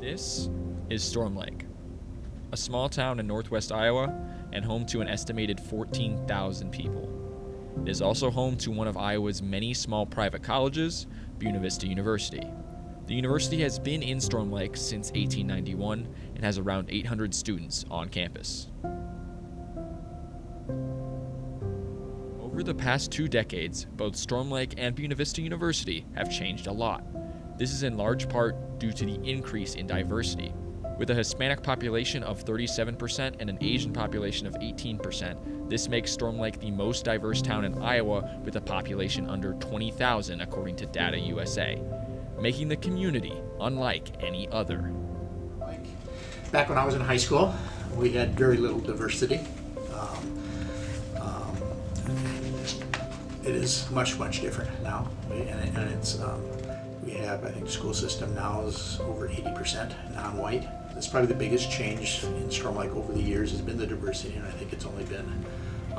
This is Storm Lake, a small town in northwest Iowa and home to an estimated 14,000 people. It is also home to one of Iowa's many small private colleges, Buena Vista University. The university has been in Storm Lake since 1891 and has around 800 students on campus. Over the past 2 decades, both Storm Lake and Buena Vista University have changed a lot. This is in large part due to the increase in diversity. With a Hispanic population of 37% and an Asian population of 18%, this makes Storm Lake the most diverse town in Iowa with a population under 20,000 according to Data USA, making the community unlike any other. Back when I was in high school, we had very little diversity. It is much, much different now, and it's we have, I think, the school system now is over 80% non-white. That's probably the biggest change in Storm Lake over the years has been the diversity, and I think it's only been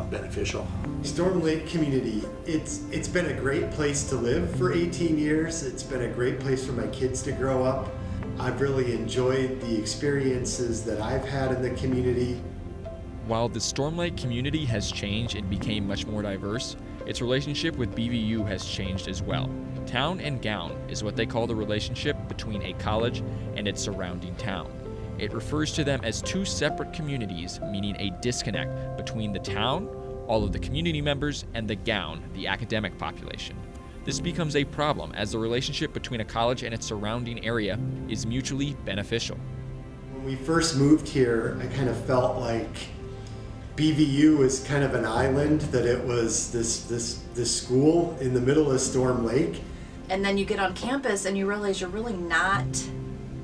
beneficial. Storm Lake community, it's been a great place to live for 18 years. It's been a great place for my kids to grow up. I've really enjoyed the experiences that I've had in the community. While the Storm Lake community has changed and became much more diverse, its relationship with BVU has changed as well. Town and gown is what they call the relationship between a college and its surrounding town. It refers to them as two separate communities, meaning a disconnect between the town, all of the community members, and the gown, the academic population. This becomes a problem as the relationship between a college and its surrounding area is mutually beneficial. When we first moved here, I kind of felt like BVU was kind of an island, that it was this school in the middle of Storm Lake. And then you get on campus and you realize you're really not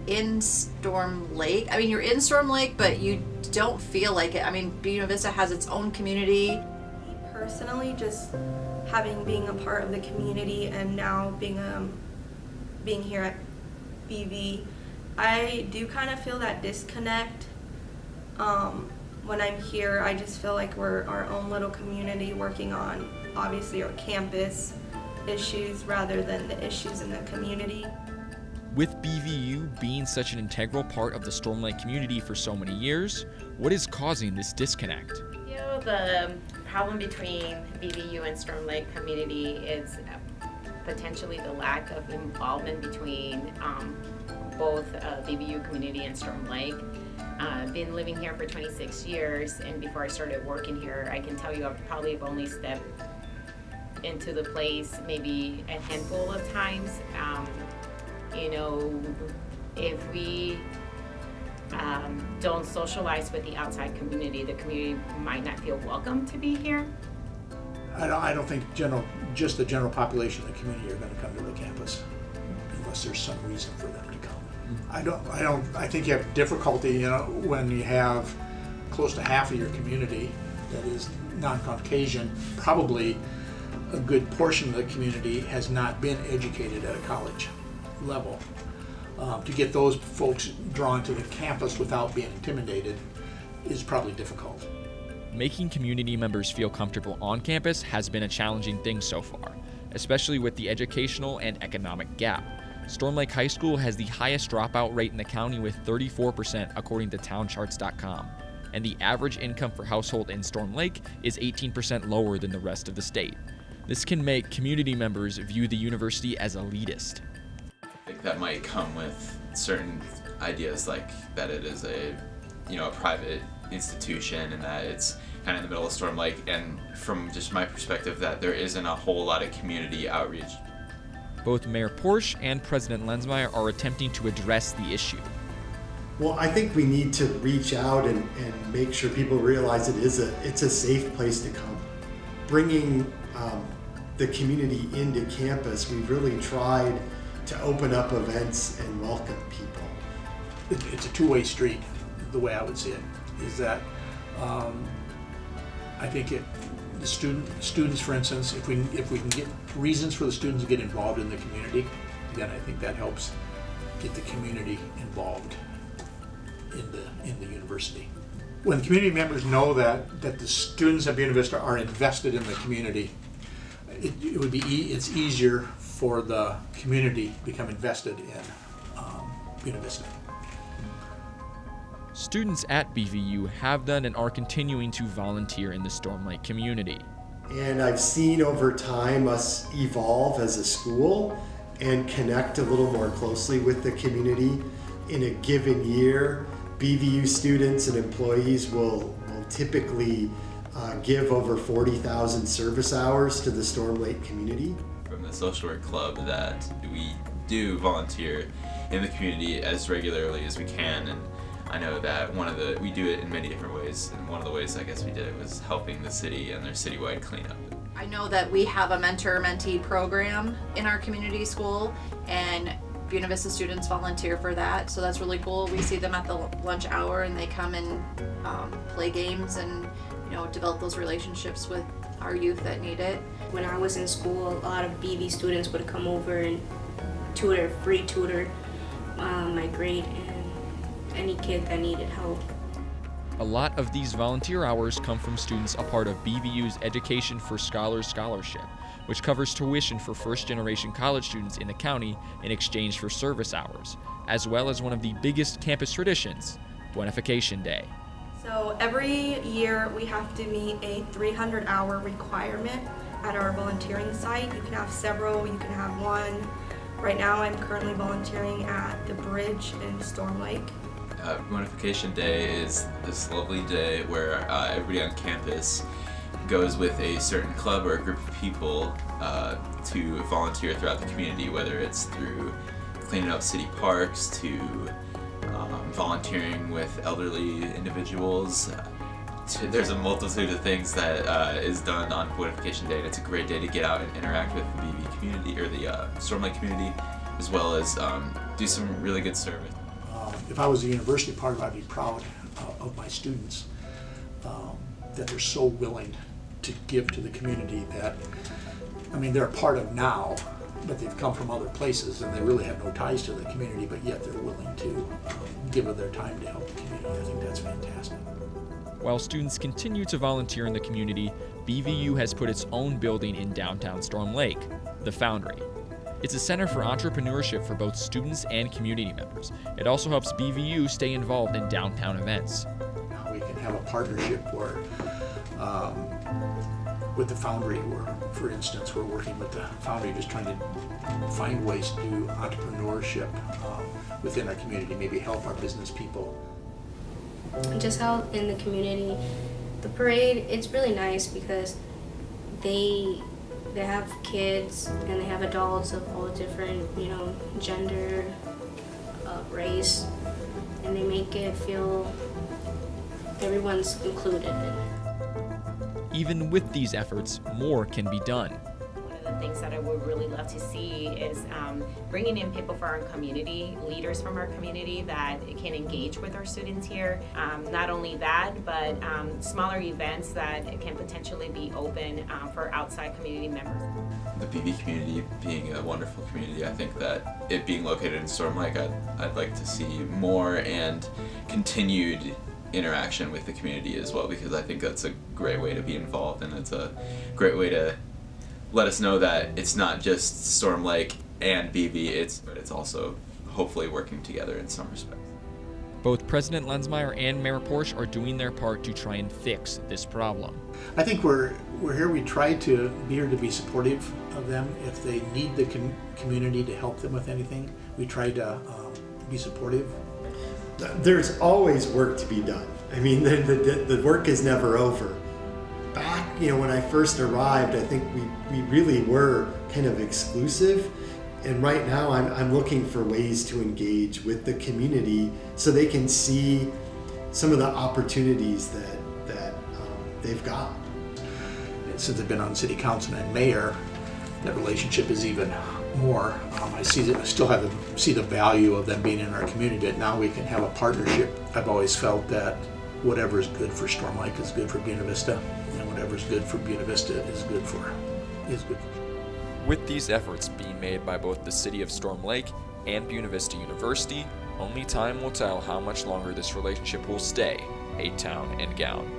in Storm Lake. I mean, you're in Storm Lake, but you don't feel like it. I mean, Buena Vista has its own community. Personally, just being a part of the community and now being here at BV, I do kind of feel that disconnect. When I'm here, I just feel like we're our own little community working on, obviously, our campus issues rather than the issues in the community. With BVU being such an integral part of the Storm Lake community for so many years, what is causing this disconnect? You know, the problem between BVU and Storm Lake community is potentially the lack of involvement between both BVU community and Storm Lake. I've been living here for 26 years, and before I started working here, I can tell you I've probably only stepped into the place maybe a handful of times. You know, if we don't socialize with the outside community, the community might not feel welcome to be here. I don't think just the general population of the community are going to come to the campus unless there's some reason for them to come. I think you have difficulty, you know, when you have close to half of your community that is non-Caucasian. Probably a good portion of the community has not been educated at a college level. To get those folks drawn to the campus without being intimidated is probably difficult. Making community members feel comfortable on campus has been a challenging thing so far, especially with the educational and economic gap. Storm Lake High School has the highest dropout rate in the county with 34% according to towncharts.com, and the average income per household in Storm Lake is 18% lower than the rest of the state. This can make community members view the university as elitist. I think that might come with certain ideas, like that it is a private institution and that it's kind of in the middle of Storm Lake, and from just my perspective that there isn't a whole lot of community outreach. Both Mayor Porsch and President Lenzmeier are attempting to address the issue. Well, I think we need to reach out and make sure people realize it's a safe place to come. Bringing the community into campus, we've really tried to open up events and welcome people. It's a two-way street, the way I would see it, is that I think the students, for instance, if we can get reasons for the students to get involved in the community, then I think that helps get the community involved in the university. When the community members know that the students at Buena Vista are invested in the community, it's easier for the community to become invested in Buena Vista. Students at BVU have done and are continuing to volunteer in the Storm Lake community. And I've seen over time us evolve as a school and connect a little more closely with the community. In a given year, BVU students and employees will typically give over 40,000 service hours to the Storm Lake community. From the social work club that we do volunteer in the community as regularly as we can, and I know that we do it in many different ways, and one of the ways I guess we did it was helping the city and their citywide cleanup. I know that we have a mentor-mentee program in our community school, and Buena Vista students volunteer for that, so that's really cool. We see them at the lunch hour, and they come and play games and develop those relationships with our youth that need it. When I was in school, a lot of BV students would come over and free tutor my grade and any kid that needed help. A lot of these volunteer hours come from students a part of BVU's Education for Scholars Scholarship, which covers tuition for first-generation college students in the county in exchange for service hours, as well as one of the biggest campus traditions, Buenification Day. So every year we have to meet a 300-hour requirement at our volunteering site. You can have several, you can have one. Right now I'm currently volunteering at the bridge in Storm Lake. Buenification Day is this lovely day where everybody on campus goes with a certain club or a group of people to volunteer throughout the community, whether it's through cleaning up city parks to volunteering with elderly individuals. There's a multitude of things that is done on Buenification Day, and it's a great day to get out and interact with the BV community or the Storm Lake community, as well as do some really good service. If I was a university partner, I'd be proud of my students that they're so willing to give to the community that, they're a part of now, but they've come from other places and they really have no ties to the community, but yet they're willing to give of their time to help the community. I think that's fantastic. While students continue to volunteer in the community, BVU has put its own building in downtown Storm Lake, the Foundry. It's a center for entrepreneurship for both students and community members. It also helps BVU stay involved in downtown events. We can have a partnership where, with the Foundry, where, for instance, we're working with the Foundry just trying to find ways to do entrepreneurship within our community, maybe help our business people. Just out in the community, the parade, it's really nice because they have kids and they have adults of all different, gender, race, and they make it feel everyone's included. Even with these efforts, more can be done. One of the things that I would really love to see is bringing in people from our community, leaders from our community that can engage with our students here. Not only that, but smaller events that can potentially be open for outside community members. The BV community being a wonderful community, I think that it being located in Storm Lake, I'd like to see more and continued interaction with the community as well, because I think that's a great way to be involved, and it's a great way to let us know that it's not just Storm Lake and BV, but it's also hopefully working together in some respects. Both President Lenzmeier and Mayor Porsch are doing their part to try and fix this problem. I think we're here. We try to be here to be supportive of them. If they need the community to help them with anything, we try to be supportive. There's always work to be done. The work is never over. Back, when I first arrived, I think we really were kind of exclusive. And right now I'm looking for ways to engage with the community so they can see some of the opportunities that they've got. Since I've been on city council and mayor, that relationship is even more. I see the value of them being in our community, but now we can have a partnership. I've always felt that whatever is good for Storm Lake is good for Buena Vista, and whatever is good for Buena Vista is good for. With these efforts being made by both the city of Storm Lake and Buena Vista University, only time will tell how much longer this relationship will stay a town and gown.